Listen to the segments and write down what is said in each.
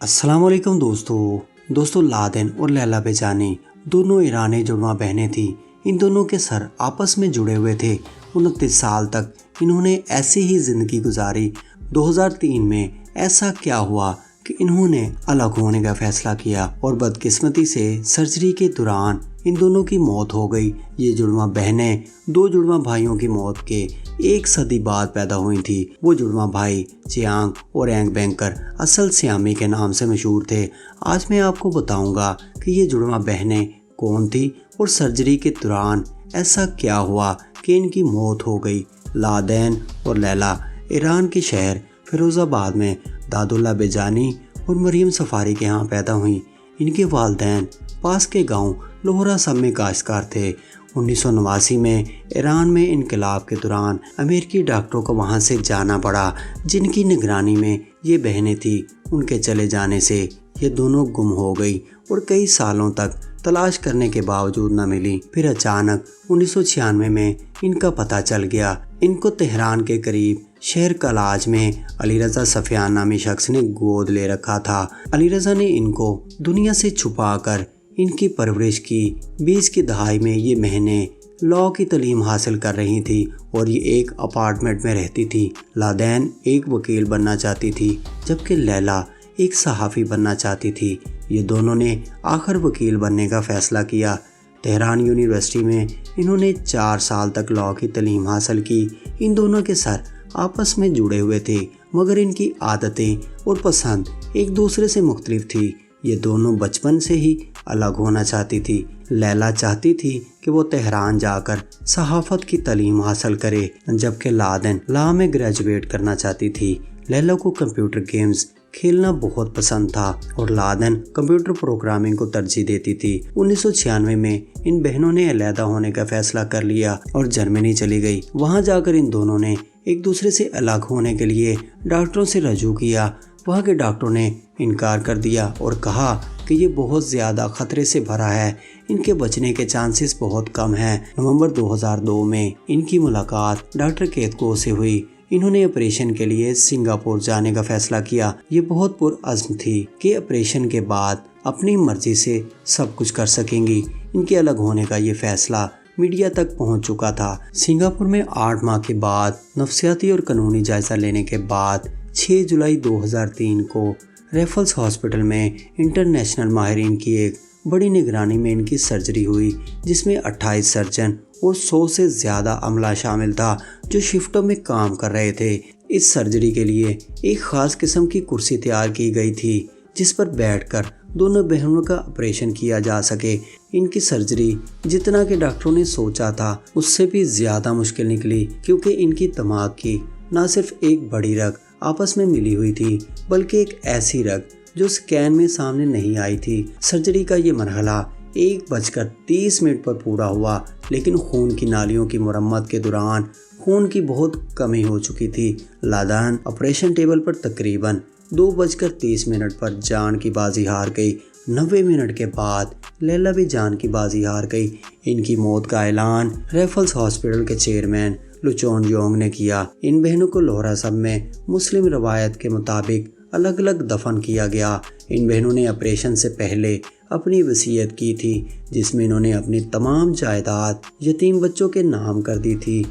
अस्सलाम वालेकुम दोस्तों लादेन और लैला बेजानी दोनों ईरानी जुड़वा बहनें थी। इन दोनों के सर आपस में जुड़े हुए थे। 29 साल तक इन्होंने ऐसी ही जिंदगी गुजारी। 2003 में ऐसा क्या हुआ कि इन्होंने अलग होने का फैसला किया और बदकिस्मती से सर्जरी के दौरान इन दोनों की मौत हो गई। ये जुड़वा बहनें दो जुड़वा भाइयों की मौत के एक सदी बाद पैदा हुई थी। वो जुड़वा भाई चियांग और एंग बैंकर असल सियामी के नाम से मशहूर थे। आज मैं आपको बताऊंगा कि ये जुड़वा बहनें कौन थी और सर्जरी के दौरान ऐसा क्या हुआ कि इनकी मौत हो गई। लादेन और लैला ईरान के शहर फिरोज़ाबाद में दादुल्ला बेजानी और मरियम सफारी के यहाँ पैदा हुई। इनके वालिदैन पास के गांव लोहरा सब में काश्तकार थे। 1989 में ईरान में इनकलाब के दौरान अमेरिकी डॉक्टरों को वहां से जाना पड़ा, जिनकी निगरानी में ये बहनें थी। उनके चले जाने से ये दोनों गुम हो गई और कई सालों तक तलाश करने के बावजूद न मिली। फिर अचानक 1996 में इनका पता चल गया। इनको तेहरान के करीब शहर कलाज में अली रज़ा सफियान नामी शख्स ने गोद ले रखा था। अली रज़ा ने इनको दुनिया से छुपाकर इनकी परवरिश की। 20 की दहाई में ये बहनें लॉ की तालीम हासिल कर रही थी और ये एक अपार्टमेंट में रहती थी। लादेन एक वकील बनना चाहती थी जबकि लैला एक सहाफ़ी बनना चाहती थी। ये दोनों ने आखिर वकील बनने का फ़ैसला किया। तेहरान यूनिवर्सिटी में इन्होंने 4 साल तक लॉ की तालीम हासिल की। इन दोनों के सर आपस में जुड़े हुए थे, मगर इनकी आदतें और पसंद एक दूसरे से मुख्तलिफ थी। ये दोनों बचपन से ही अलग होना चाहती थी। लैला चाहती थी कि वो तेहरान जाकर सहाफ़त की तालीम हासिल करे, जबकि लादेन लॉ में ग्रेजुएट करना चाहती थी। लैला को कंप्यूटर गेम्स खेलना बहुत पसंद था और लादेन कंप्यूटर प्रोग्रामिंग को तरजीह देती थी। 1996 में इन बहनों ने अलहदा होने का फैसला कर लिया और जर्मनी चली गई। वहां जाकर इन दोनों ने एक दूसरे से अलग होने के लिए डॉक्टरों से रजू किया। वहाँ के डॉक्टरों ने इनकार कर दिया और कहा कि ये बहुत ज़्यादा ख़तरे से भरा है, इनके बचने के चांसेस बहुत कम हैं। नवंबर 2002 में इनकी मुलाकात डॉक्टर केतको से हुई। इन्होंने ऑपरेशन के लिए सिंगापुर जाने का फैसला किया। ये बहुत पुरअज़्म थी कि ऑपरेशन के बाद अपनी मर्जी से सब कुछ कर सकेंगी। इनके अलग होने का ये फैसला मीडिया तक पहुंच चुका था। सिंगापुर में 8 माह के बाद नफ्सियाती और कानूनी जायजा लेने के बाद 6 जुलाई 2003 को रेफल्स हॉस्पिटल में इंटरनेशनल माहिरीन की एक बड़ी निगरानी में इनकी सर्जरी हुई, जिसमें 28 सर्जन और 100 से ज़्यादा अमला शामिल था जो शिफ्टों में काम कर रहे थे। इस सर्जरी के लिए एक ख़ास किस्म की कुर्सी तैयार की गई थी जिस पर बैठकर दोनों बहनों का ऑपरेशन किया जा सके। इनकी सर्जरी जितना कि डॉक्टरों ने सोचा था उससे भी ज़्यादा मुश्किल निकली, क्योंकि इनकी दिमाग की न सिर्फ एक बड़ी रग आपस में मिली हुई थी, बल्कि एक ऐसी रग जो स्कैन में सामने नहीं आई थी। सर्जरी का ये मरहला 1:30 पर पूरा हुआ, लेकिन खून की नालियों की मुरम्मत के दौरान खून की बहुत कमी हो चुकी थी। लादेन ऑपरेशन टेबल पर तकरीबन 2:30 पर जान की बाजी हार गई। 90 मिनट के बाद लैला भी जान की बाजी हार गई। इनकी मौत का ऐलान रेफल्स हॉस्पिटल के चेयरमैन लुचोन योंग ने किया। इन बहनों को लोहरा सब में मुस्लिम रवायत के मुताबिक अलग अलग दफन किया गया। इन बहनों ने ऑपरेशन से पहले अपनी वसीयत की थी, जिसमें इन्होंने अपनी तमाम जायदाद यतीम बच्चों के नाम कर दी थी।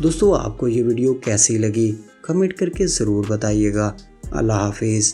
दोस्तों, आपको ये वीडियो कैसी लगी कमेंट करके ज़रूर बताइएगा। अल्लाह हाफिज़।